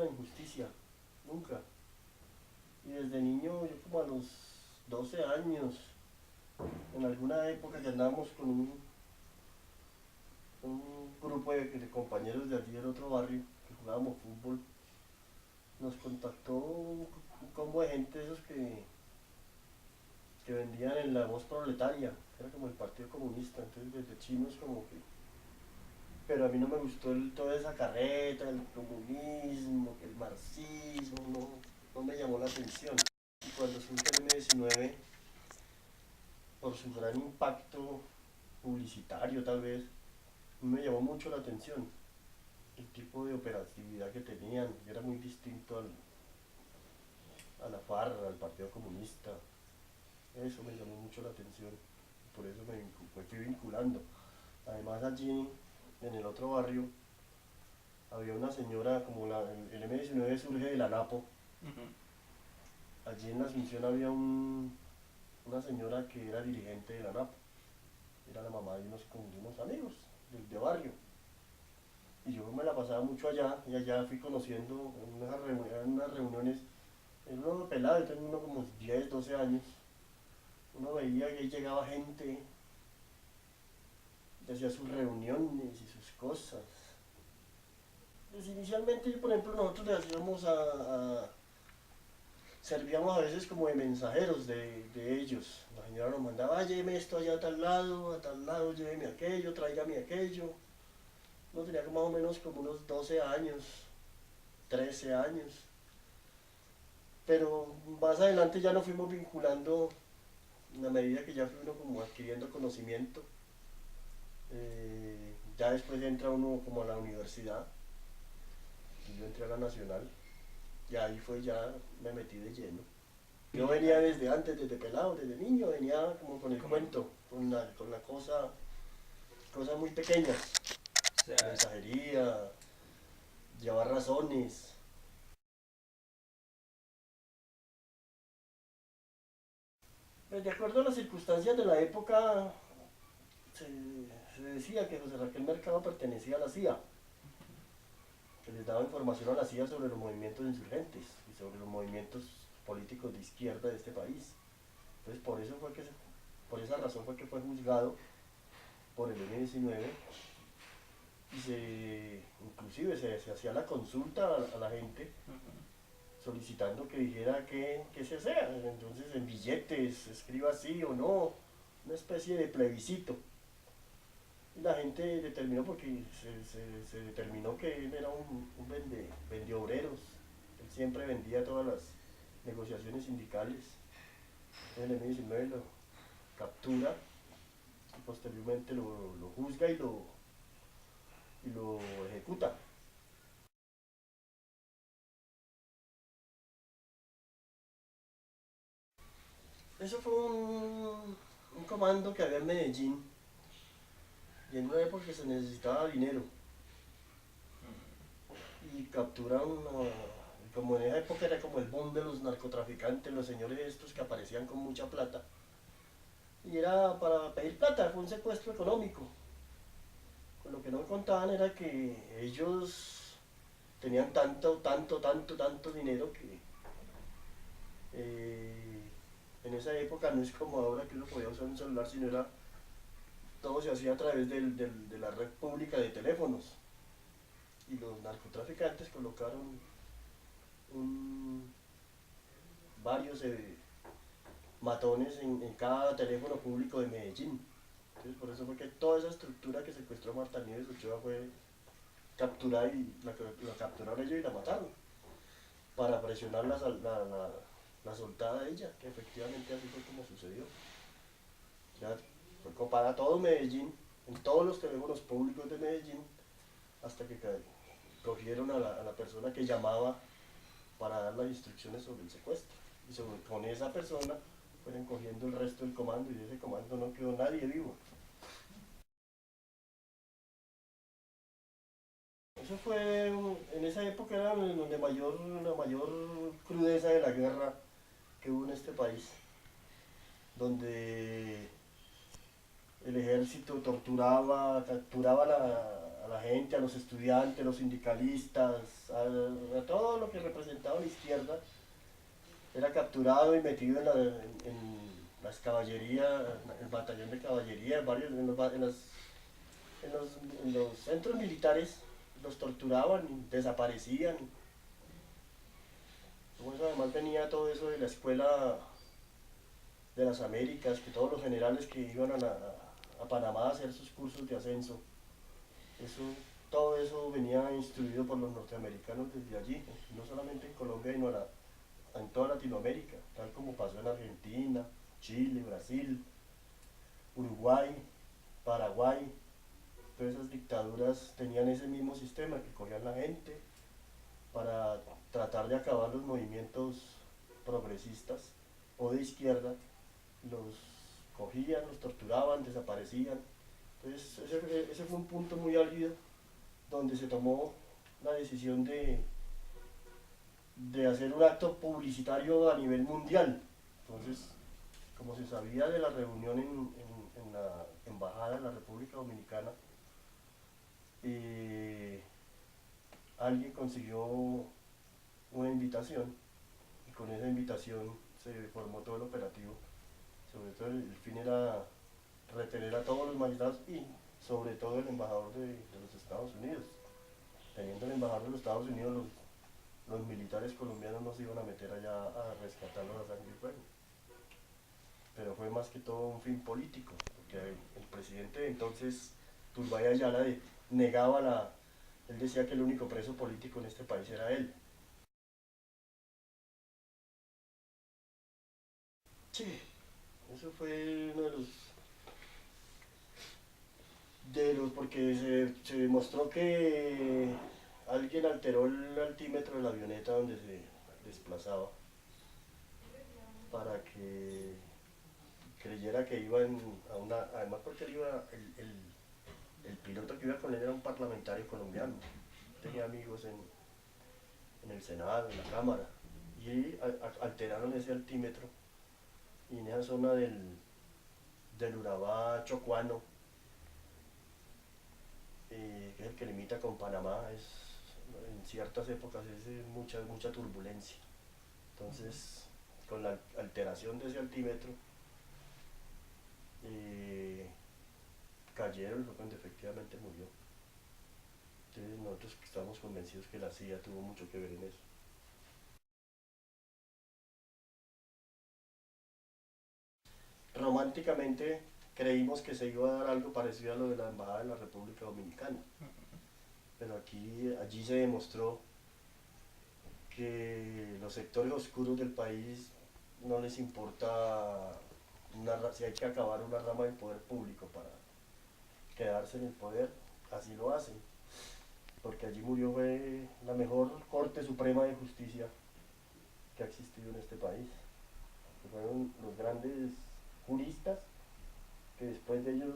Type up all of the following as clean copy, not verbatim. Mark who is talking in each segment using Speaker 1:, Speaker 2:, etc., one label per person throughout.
Speaker 1: la injusticia, nunca. Y desde niño, yo como a los 12 años, en alguna época que andábamos con un grupo de compañeros de allí del otro barrio, que jugábamos fútbol, nos contactó un combo de gente de esos que vendían en la voz proletaria, que era como el Partido Comunista, entonces desde chinos como que... Pero a mí no me gustó toda esa carreta, el comunismo, el marxismo, no me llamó la atención. Y cuando surge el M-19, por su gran impacto publicitario tal vez, me llamó mucho la atención. El tipo de operatividad que tenían era muy distinto a la FARC, al Partido Comunista. Eso me llamó mucho la atención. Por eso me fui vinculando. Además allí, en el otro barrio, había una señora, como el M-19 surge de la Napo. Allí en la Asunción había una señora que era dirigente de la NAP, era la mamá de unos amigos de barrio. Y yo me la pasaba mucho allá, y allá fui conociendo en unas reuniones, en uno pelado, yo tenía uno como 10, 12 años, uno veía que ahí llegaba gente, y hacía sus reuniones y sus cosas. Pues inicialmente, por ejemplo, nosotros le hacíamos servíamos a veces como de mensajeros de ellos. La señora nos mandaba, ah, lléveme esto allá a tal lado, lléveme aquello, tráigame aquello. No tenía más o menos como unos 12 años, 13 años. Pero más adelante ya nos fuimos vinculando en la medida que ya fui uno como adquiriendo conocimiento. Ya después entra uno como a la universidad, y yo entré a la nacional, y ahí fue ya me metí de lleno. Yo venía desde antes, desde pelado, desde niño, venía como con el cuento, con la cosa, cosas muy pequeñas,
Speaker 2: O sea,
Speaker 1: mensajería, llevar razones. Pues de acuerdo a las circunstancias de la época, se, se decía que José Raquel Mercado pertenecía a la CIA, que les daba información a la CIA sobre los movimientos insurgentes y sobre los movimientos políticos de izquierda de este país. Entonces por esa razón fue que fue juzgado por el M-19 y inclusive se hacía la consulta a la gente solicitando que dijera qué se hacía. Entonces en billetes, escriba sí o no, una especie de plebiscito. Y la gente determinó porque se determinó que él era un vendeobreros. Él siempre vendía todas las negociaciones sindicales. Entonces el M-19 lo captura y posteriormente lo juzga y lo ejecuta. Eso fue un comando que había en Medellín y en una época que se necesitaba dinero y capturaron, como en esa época era como el boom de los narcotraficantes, los señores estos que aparecían con mucha plata y era para pedir plata, fue un secuestro económico. Con lo que no contaban era que ellos tenían tanto dinero que en esa época no es como ahora que uno podía usar un celular, sino era todo se hacía a través de la red pública de teléfonos. Y los narcotraficantes colocaron un, varios matones en cada teléfono público de Medellín. Entonces por eso fue que toda esa estructura que secuestró Marta Nieves Ochoa fue capturada y la capturaron ellos y la mataron para presionar la soltada de ella, que efectivamente así fue como sucedió. Ya fue copada todo Medellín, en todos los teléfonos públicos de Medellín, hasta que cogieron a la persona que llamaba para dar las instrucciones sobre el secuestro. Y con esa persona fueron cogiendo el resto del comando y de ese comando no quedó nadie vivo. Eso fue, en esa época era donde la mayor crudeza de la guerra que hubo en este país, donde el ejército torturaba, capturaba a la gente, a los estudiantes, los sindicalistas, a todo lo que representaba la izquierda, era capturado y metido en las caballerías, el batallón de caballería, varios, en los centros militares, los torturaban, desaparecían. Como eso además venía todo eso de la escuela de las Américas, que todos los generales que iban a Panamá a hacer sus cursos de ascenso, eso, todo eso venía instruido por los norteamericanos desde allí, no solamente en Colombia, sino en toda Latinoamérica, tal como pasó en Argentina, Chile, Brasil, Uruguay, Paraguay. Todas esas dictaduras tenían ese mismo sistema, que cogían la gente para tratar de acabar los movimientos progresistas o de izquierda, los cogían, los torturaban, desaparecían. Entonces ese fue un punto muy álgido donde se tomó la decisión de hacer un acto publicitario a nivel mundial. Entonces, como se sabía de la reunión en la Embajada de la República Dominicana, alguien consiguió una invitación y con esa invitación se formó todo el operativo. Sobre todo el fin era retener a todos los magistrados y sobre todo el embajador de los Estados Unidos. Teniendo el embajador de los Estados Unidos, los militares colombianos no se iban a meter allá a rescatarlos a sangre y fuego. Pero fue más que todo un fin político, porque el presidente de entonces, Turbay Ayala, negaba él decía que el único preso político en este país era él. Sí, eso fue uno porque se demostró que alguien alteró el altímetro de la avioneta donde se desplazaba para que creyera que iba a una, además porque él iba, el piloto que iba con él era un parlamentario colombiano, tenía amigos en el Senado, en la Cámara, y alteraron ese altímetro y en esa zona del Urabá Chocuano, que es el que limita con Panamá, en ciertas épocas es mucha turbulencia. Entonces, con la alteración de ese altímetro, eh, cayeron y fue cuando efectivamente murió. Entonces, nosotros estamos convencidos que la CIA tuvo mucho que ver en eso. Románticamente creímos que se iba a dar algo parecido a lo de la Embajada de la República Dominicana, pero allí se demostró que los sectores oscuros del país no les importa si hay que acabar una rama del poder público para quedarse en el poder, así lo hacen, porque allí murió fue la mejor Corte Suprema de Justicia que ha existido en este país, que fueron los grandes juristas, que después de ellos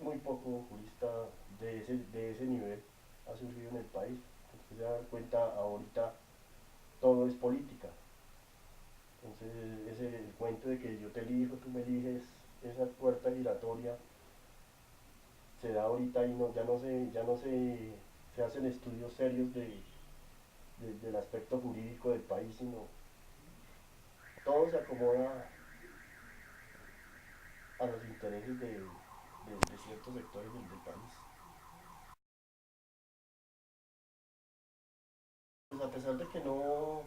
Speaker 1: muy poco jurista de ese nivel ha surgido en el país. Usted se da cuenta ahorita todo es política. Entonces ese el cuento de que yo te elijo, tú me eliges, esa puerta giratoria se da ahorita y se hacen estudios serios del aspecto jurídico del país, sino todo se acomoda a los intereses de ciertos sectores del país. Pues a pesar de que no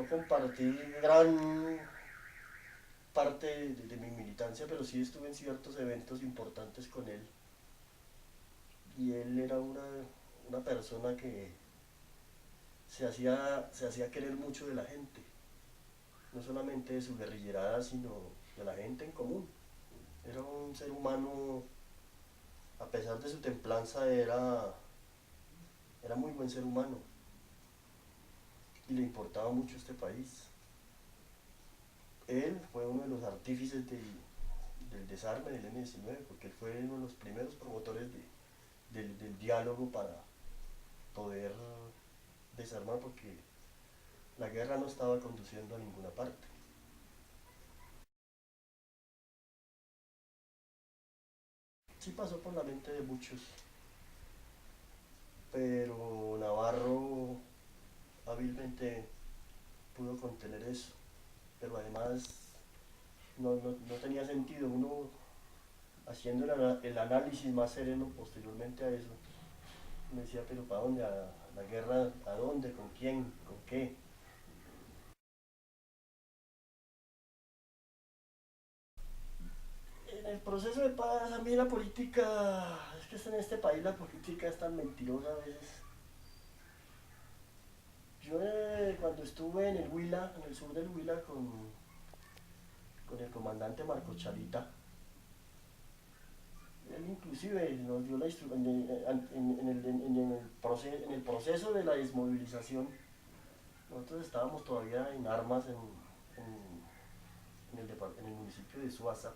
Speaker 1: compartí gran parte de mi militancia, pero sí estuve en ciertos eventos importantes con él. Y él era una persona que se hacía querer mucho de la gente, no solamente de su guerrillerada, sino de la gente en común. Era un ser humano, a pesar de su templanza, era muy buen ser humano y le importaba mucho este país. Él fue uno de los artífices del desarme del M-19, porque él fue uno de los primeros promotores del diálogo para poder desarmar, porque la guerra no estaba conduciendo a ninguna parte. Sí pasó por la mente de muchos, pero Navarro hábilmente pudo contener eso. Pero además no tenía sentido uno haciendo el análisis más sereno posteriormente a eso. Me decía, pero ¿para dónde? ¿A la guerra? ¿A dónde? ¿Con quién? ¿Con qué? En el proceso de paz, a mí la política, es que en este país la política es tan mentirosa a veces. Yo cuando estuve en el Huila, en el sur del Huila, con el comandante Marco Charita, él inclusive nos dio la instrucción en el proceso de la desmovilización. Nosotros estábamos todavía en armas en el municipio de Suaza,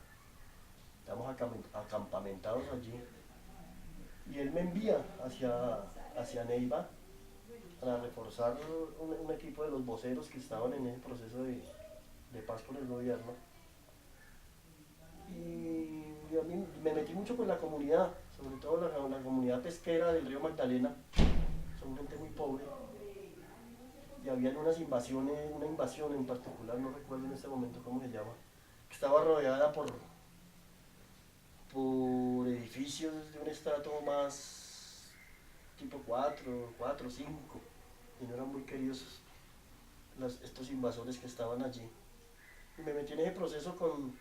Speaker 1: estábamos acampamentados allí, y él me envía hacia Neiva para reforzar un equipo de los voceros que estaban en el proceso de paz con el gobierno. Y a mí me metí mucho con la comunidad, sobre todo la comunidad pesquera del río Magdalena. Son gente muy pobre y habían unas invasiones, una invasión en particular, no recuerdo en este momento cómo se llama, que estaba rodeada por edificios de un estrato más tipo 4 5, y no eran muy queridos estos invasores que estaban allí. Y me metí en ese proceso con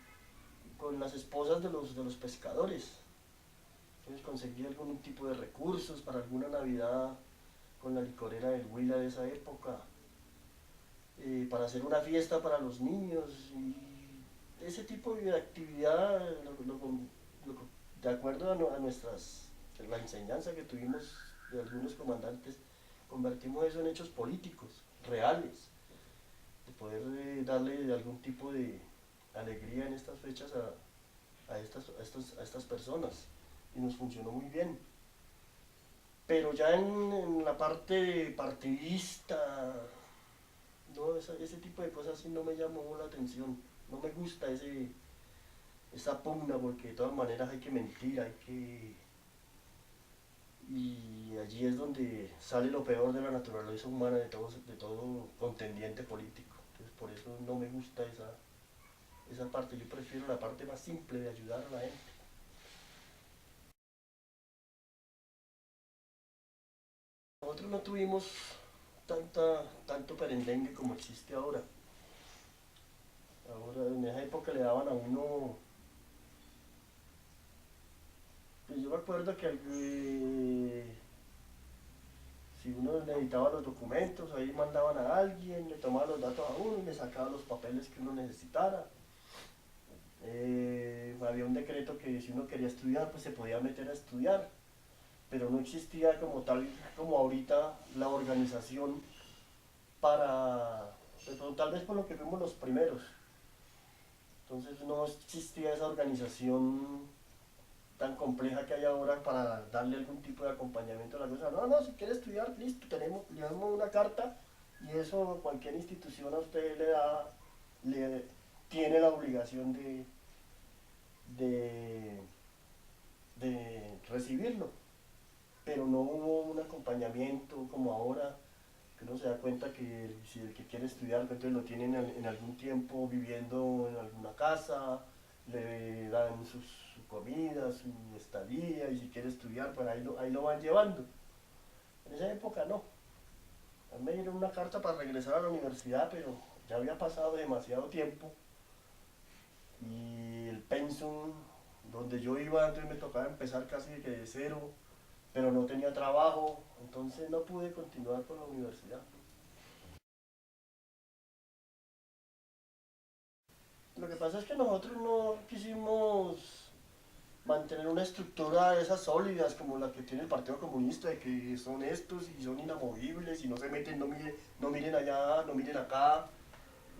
Speaker 1: las esposas de los pescadores. Entonces conseguí algún tipo de recursos para alguna Navidad con la licorera del Huila de esa época, para hacer una fiesta para los niños y ese tipo de actividad, de acuerdo a la enseñanza que tuvimos de algunos comandantes, convertimos eso en hechos políticos, reales, de poder darle algún tipo de alegría en estas fechas a estas personas, y nos funcionó muy bien. Pero ya en la parte partidista, no, ese tipo de cosas sí no me llamó la atención. No me gusta esa pugna, porque de todas maneras hay que mentir, hay que... Y allí es donde sale lo peor de la naturaleza humana, de todo contendiente político. Entonces por eso no me gusta esa parte. Yo prefiero la parte más simple de ayudar a la gente. Nosotros no tuvimos tanto perendengue como existe ahora. Ahora, en esa época le daban a uno, pues yo me acuerdo que si uno necesitaba los documentos, ahí mandaban a alguien, le tomaban los datos a uno y le sacaban los papeles que uno necesitara. Había un decreto que si uno quería estudiar, pues se podía meter a estudiar, pero no existía como tal, como ahorita, la organización para, pues, tal vez por lo que fuimos los primeros. Entonces no existía esa organización tan compleja que hay ahora para darle algún tipo de acompañamiento a la cosa. No, si quiere estudiar, listo, le damos una carta y eso cualquier institución a usted tiene la obligación de, de recibirlo. Pero no hubo un acompañamiento como ahora, que uno se da cuenta que si el que quiere estudiar, pues entonces lo tienen en algún tiempo viviendo en alguna casa, le dan su comida, su estadía, y si quiere estudiar, pues ahí lo van llevando. En esa época no. A mí me dieron una carta para regresar a la universidad, pero ya había pasado demasiado tiempo y el pensum donde yo iba, entonces me tocaba empezar casi de cero, pero no tenía trabajo, entonces no pude continuar con la universidad. Lo que pasa es que nosotros no quisimos mantener una estructura de esas sólidas como la que tiene el Partido Comunista, de que son estos y son inamovibles y no se meten, no miren allá, no miren acá.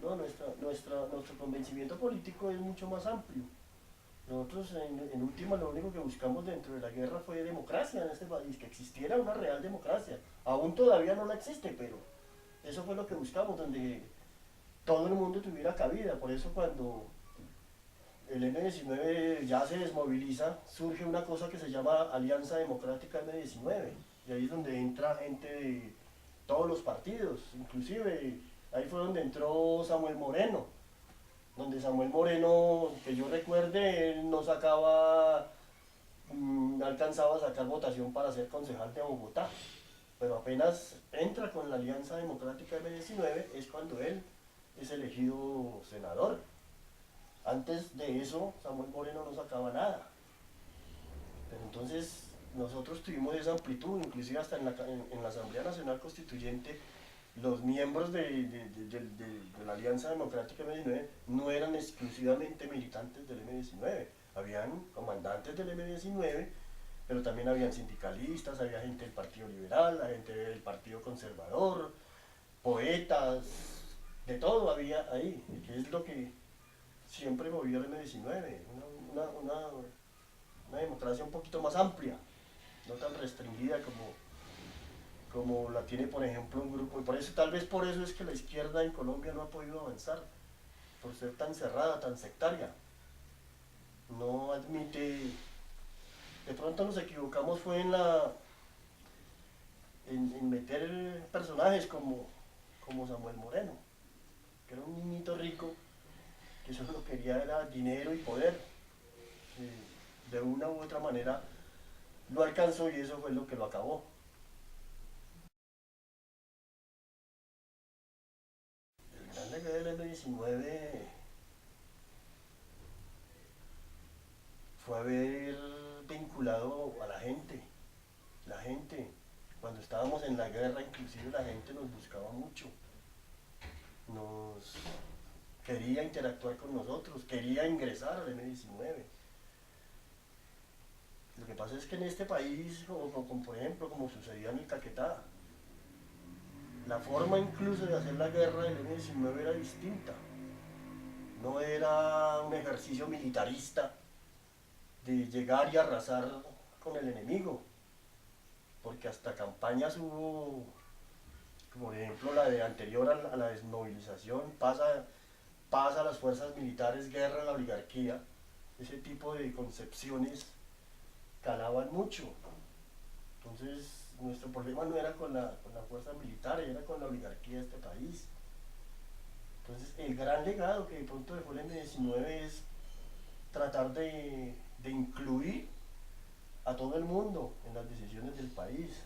Speaker 1: No, nuestro convencimiento político es mucho más amplio. Nosotros en última lo único que buscamos dentro de la guerra fue democracia en este país, que existiera una real democracia. Aún todavía no la existe, pero eso fue lo que buscamos, donde todo el mundo tuviera cabida. Por eso cuando el M-19 ya se desmoviliza, surge una cosa que se llama Alianza Democrática M-19. y ahí es donde entra gente de todos los partidos, inclusive ahí fue donde entró Samuel Moreno, donde Samuel Moreno, que yo recuerde, él no sacaba, no alcanzaba a sacar votación para ser concejal de Bogotá, pero apenas entra con la Alianza Democrática M19 es cuando él es elegido senador. Antes de eso, Samuel Moreno no sacaba nada. Pero entonces nosotros tuvimos esa amplitud, inclusive hasta en la Asamblea Nacional Constituyente, los miembros de la Alianza Democrática M19 no eran exclusivamente militantes del M19, habían comandantes del M19, pero también habían sindicalistas, había gente del Partido Liberal, la gente del Partido Conservador, poetas, de todo había ahí, que es lo que siempre movió el M19, una democracia un poquito más amplia, no tan restringida como la tiene por ejemplo un grupo, y por eso tal vez por eso es que la izquierda en Colombia no ha podido avanzar, por ser tan cerrada, tan sectaria, no admite, de pronto nos equivocamos fue en meter personajes como Samuel Moreno, que era un niñito rico que solo quería era dinero y poder, de una u otra manera lo alcanzó y eso fue lo que lo acabó. El gran legado del M19 fue haber vinculado a la gente, cuando estábamos en la guerra inclusive la gente nos buscaba mucho, nos quería interactuar con nosotros, quería ingresar al M19. Lo que pasa es que en este país, por ejemplo, como sucedía en el Caquetá, la forma incluso de hacer la guerra del M19 era distinta. No era un ejercicio militarista de llegar y arrasar con el enemigo, porque hasta campañas hubo, como por ejemplo la de anterior a la desmovilización, pasa a las fuerzas militares, guerra a la oligarquía, ese tipo de concepciones calaban mucho. Entonces, nuestro problema no era con la fuerza militar, era con la oligarquía de este país. Entonces, el gran legado que de pronto dejó el M19 es tratar de incluir a todo el mundo en las decisiones del país.